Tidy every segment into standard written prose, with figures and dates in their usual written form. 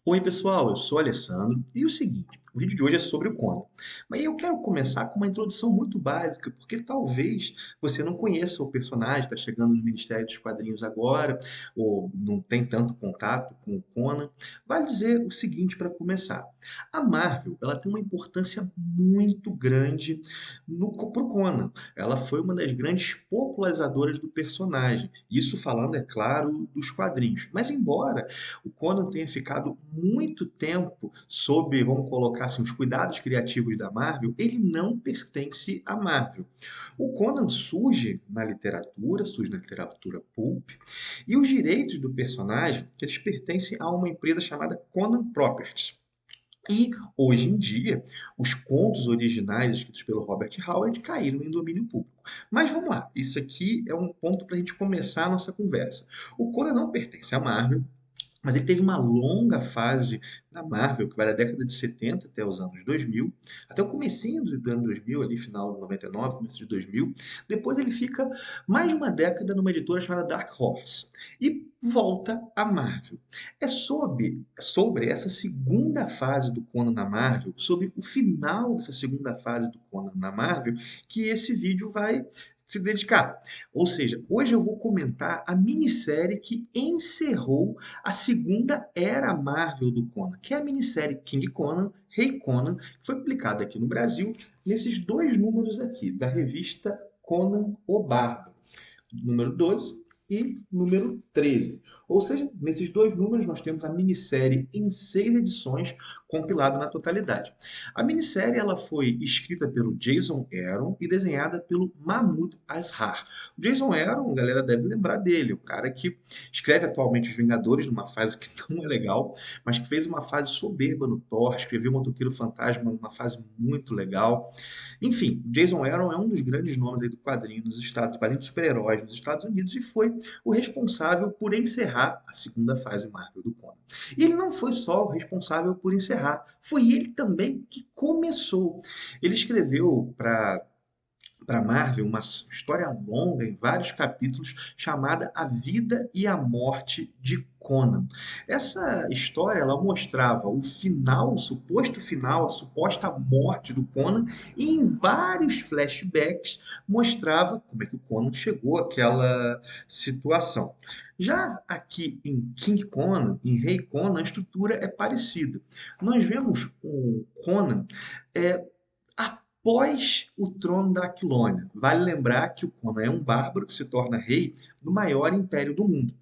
Oi, pessoal, eu sou o Alessandro e o seguinte, o vídeo de hoje é sobre o Conan. Mas eu quero começar com uma introdução muito básica, porque talvez você não conheça o personagem, está chegando no Ministério dos Quadrinhos agora, ou não tem tanto contato com o Conan. Vale dizer o seguinte para começar. A Marvel, ela tem uma importância muito grande no pro Conan. Ela foi uma das grandes popularizadoras do personagem. Isso falando, é claro, dos quadrinhos. Mas embora o Conan tenha ficado muito tempo sob, vamos colocar assim, os cuidados criativos da Marvel, ele não pertence à Marvel. O Conan surge na literatura pulp, e os direitos do personagem, eles pertencem a uma empresa chamada Conan Properties. E, hoje em dia, os contos originais escritos pelo Robert Howard caíram em domínio público. Mas vamos lá, isso aqui é um ponto para a gente começar a nossa conversa. O Conan não pertence à Marvel, mas ele teve uma longa fase na Marvel, que vai da década de 70 até os anos 2000, até o comecinho do ano 2000, ali final de 99, começo de 2000. Depois ele fica mais de uma década numa editora chamada Dark Horse e volta à Marvel. É sobre essa segunda fase do Conan na Marvel, sobre o final dessa segunda fase do Conan na Marvel, que esse vídeo vai se dedicar. Ou seja, hoje eu vou comentar a minissérie que encerrou a segunda era Marvel do Conan, que é a minissérie King Conan, Rei Conan, que foi publicada aqui no Brasil nesses dois números aqui, da revista Conan o Bárbaro, número 12 e número 13. Ou seja, nesses dois números nós temos a minissérie em 6 edições, compilada na totalidade. A minissérie ela foi escrita pelo Jason Aaron e desenhada pelo Mahmoud Asrar. O Jason Aaron, a galera deve lembrar dele, o cara que escreve atualmente Os Vingadores, numa fase que não é legal, mas que fez uma fase soberba no Thor, escreveu o Motoqueiro Fantasma numa fase muito legal. Enfim, Jason Aaron é um dos grandes nomes aí do quadrinho nos Estados, quadrinho de super-heróis nos Estados Unidos e foi o responsável por encerrar a segunda fase Marvel do Conan. E ele não foi só o responsável por encerrar, foi ele também que começou. Ele escreveu para Marvel uma história longa em vários capítulos chamada A Vida e a Morte de Conan. Essa história ela mostrava o final, o suposto final, a suposta morte do Conan e em vários flashbacks mostrava como é que o Conan chegou àquela situação. Já aqui em King Conan, em Rei Conan, a estrutura é parecida. Nós vemos o Conan é, após o trono da Aquilônia. Vale lembrar que o Conan é um bárbaro que se torna rei do maior império do mundo.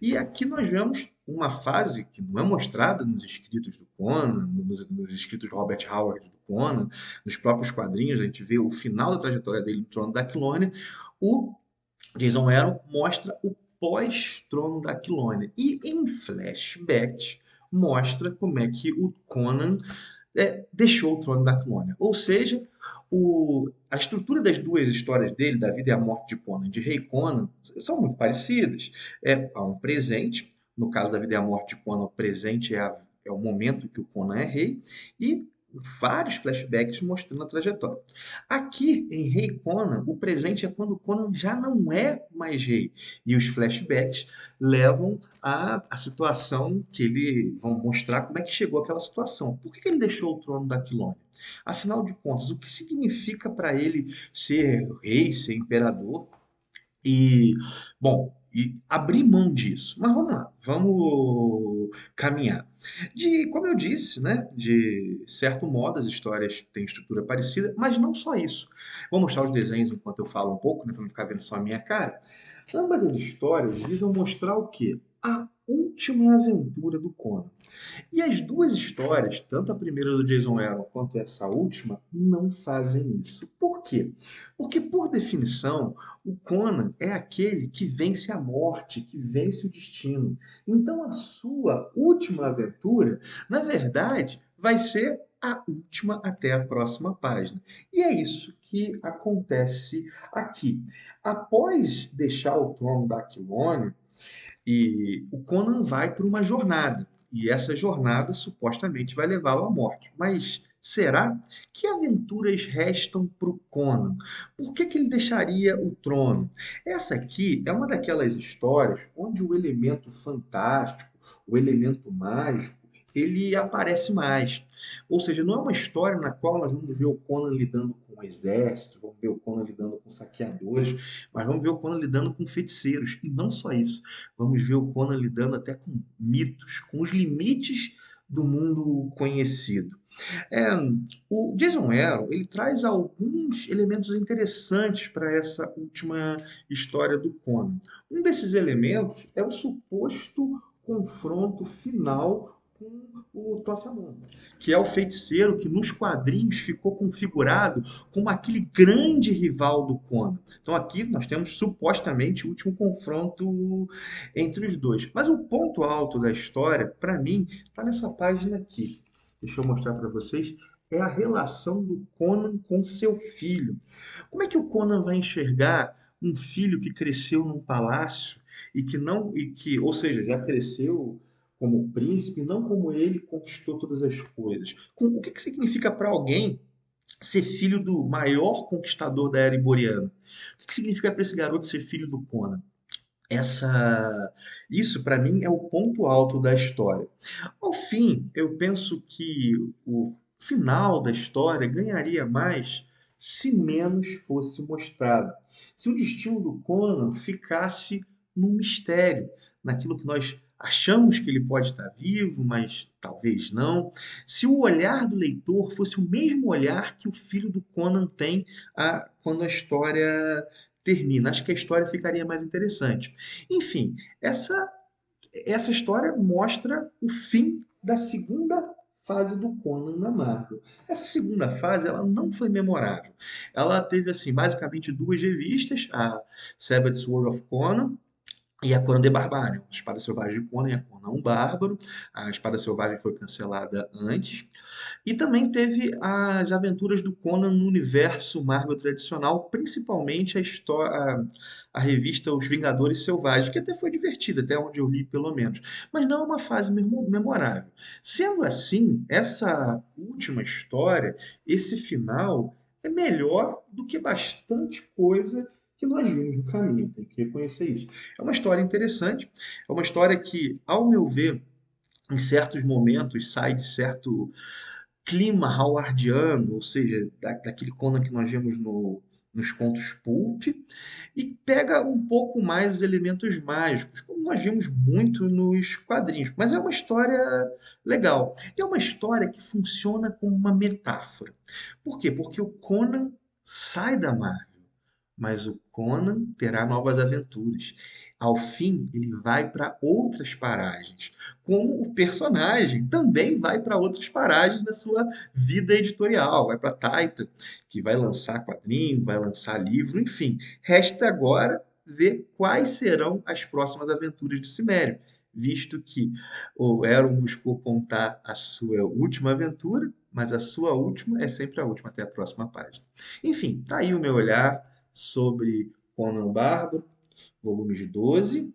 E aqui nós vemos uma fase que não é mostrada nos escritos do Conan, nos escritos de Robert Howard do Conan, nos próprios quadrinhos, a gente vê o final da trajetória dele no trono da Aquilônia. O Jason Aaron mostra o pós-trono da Aquilônia. E em flashbacks mostra como é que o Conan deixou o trono da Clônia. Ou seja, a estrutura das duas histórias dele, da vida e a morte de Conan, de Rei Conan, são muito parecidas. Há um presente, no caso da vida e a morte de Conan, o presente é o momento que o Conan é rei, e vários flashbacks mostrando a trajetória. Aqui em Rei Conan, o presente é quando o Conan já não é mais rei, e os flashbacks levam a situação que ele vão mostrar como é que chegou àquela situação. Por que ele deixou o trono da Aquilônia? Afinal de contas, o que significa para ele ser rei, ser imperador? E, bom, e abrir mão disso. Mas vamos lá, vamos caminhar. Como eu disse, né, de certo modo as histórias têm estrutura parecida, mas não só isso. Vou mostrar os desenhos enquanto eu falo um pouco, né, para não ficar vendo só a minha cara. Ambas as histórias visam mostrar o quê? A última aventura do Conan. E as duas histórias, tanto a primeira do Jason Aaron quanto essa última, não fazem isso. Por quê? Porque, por definição, o Conan é aquele que vence a morte, que vence o destino. Então, a sua última aventura, na verdade, vai ser a última até a próxima página. E é isso que acontece aqui. Após deixar o trono da Aquilônia, e o Conan vai por uma jornada, e essa jornada supostamente vai levá-lo à morte. Mas será? Que aventuras restam para o Conan? Por que ele deixaria o trono? Essa aqui é uma daquelas histórias onde o elemento fantástico, o elemento mágico, ele aparece mais. Ou seja, não é uma história na qual nós vamos ver o Conan lidando com o exército, vamos ver o Conan lidando com saqueadores, mas vamos ver o Conan lidando com feiticeiros. E não só isso, vamos ver o Conan lidando até com mitos, com os limites do mundo conhecido. É, o Jason Aaron, ele traz alguns elementos interessantes para essa última história do Conan. Um desses elementos é o suposto confronto final com o Totamon, que é o feiticeiro que nos quadrinhos ficou configurado como aquele grande rival do Conan. Então aqui nós temos supostamente o último confronto entre os dois. Mas o ponto alto da história, para mim, está nessa página aqui. Deixa eu mostrar para vocês, é a relação do Conan com seu filho. Como é que o Conan vai enxergar um filho que cresceu num palácio e que não, ou seja, já cresceu como príncipe, não como ele conquistou todas as coisas? O que que significa para alguém ser filho do maior conquistador da era iboriana? O que que significa para esse garoto ser filho do Conan? Essa, isso para mim é o ponto alto da história. Ao fim, eu penso que o final da história ganharia mais se menos fosse mostrado. Se o destino do Conan ficasse num mistério, naquilo que nós achamos que ele pode estar vivo, mas talvez não. Se o olhar do leitor fosse o mesmo olhar que o filho do Conan tem quando a história termina, acho que a história ficaria mais interessante. Enfim, essa história mostra o fim da segunda fase do Conan na Marvel. Essa segunda fase, ela não foi memorável. Ela teve, assim, basicamente duas revistas, a Savage Sword of Conan e a Conan the Barbarian, a Espada Selvagem de Conan e a Conan um Bárbaro. A Espada Selvagem foi cancelada antes. E também teve as aventuras do Conan no universo Marvel tradicional, principalmente a revista Os Vingadores Selvagens, que até foi divertida, até onde eu li pelo menos, mas não é uma fase memorável. Sendo assim, essa última história, esse final, é melhor do que bastante coisa que nós vimos no caminho, tem que reconhecer isso. É uma história interessante, é uma história que, ao meu ver, em certos momentos sai de certo clima howardiano, ou seja, daquele Conan que nós vemos nos contos pulp, e pega um pouco mais os elementos mágicos, como nós vimos muito nos quadrinhos. Mas é uma história legal. E é uma história que funciona como uma metáfora. Por quê? Porque o Conan sai da Marvel, mas o Conan terá novas aventuras. Ao fim, ele vai para outras paragens, como o personagem também vai para outras paragens na sua vida editorial. Vai para Taita, que vai lançar quadrinho, vai lançar livro, enfim. Resta agora ver quais serão as próximas aventuras de Cimério, visto que o Elrond buscou contar a sua última aventura, mas a sua última é sempre a última, até a próxima página. Enfim, tá aí o meu olhar sobre Conan o Bárbaro, volumes 12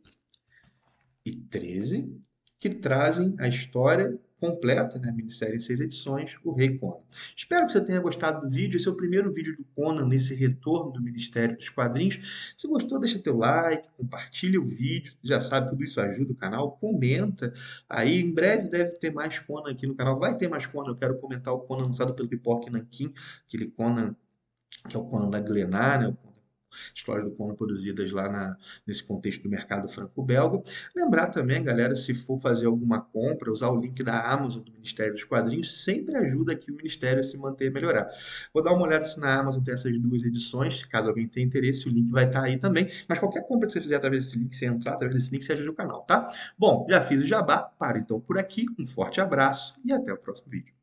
e 13, que trazem a história completa, né, minissérie em 6 edições, O Rei Conan. Espero que você tenha gostado do vídeo. Esse é o primeiro vídeo do Conan nesse retorno do Ministério dos Quadrinhos. Se gostou, deixa teu like, compartilha o vídeo. Já sabe, tudo isso ajuda o canal. Comenta. Aí, em breve, deve ter mais Conan aqui no canal. Vai ter mais Conan. Eu quero comentar o Conan lançado pelo Pipoca e Nanquim, aquele Conan que é o Conan da Glenar, né? Histórias do Conan produzidas lá nesse contexto do mercado franco-belga. Lembrar também, galera, se for fazer alguma compra, usar o link da Amazon do Ministério dos Quadrinhos, sempre ajuda aqui o Ministério a se manter e melhorar. Vou dar uma olhada se na Amazon tem essas duas edições, caso alguém tenha interesse, o link vai estar aí também. Mas qualquer compra que você fizer através desse link, você entrar através desse link, você ajuda o canal, tá? Bom, já fiz o jabá, paro então por aqui, um forte abraço e até o próximo vídeo.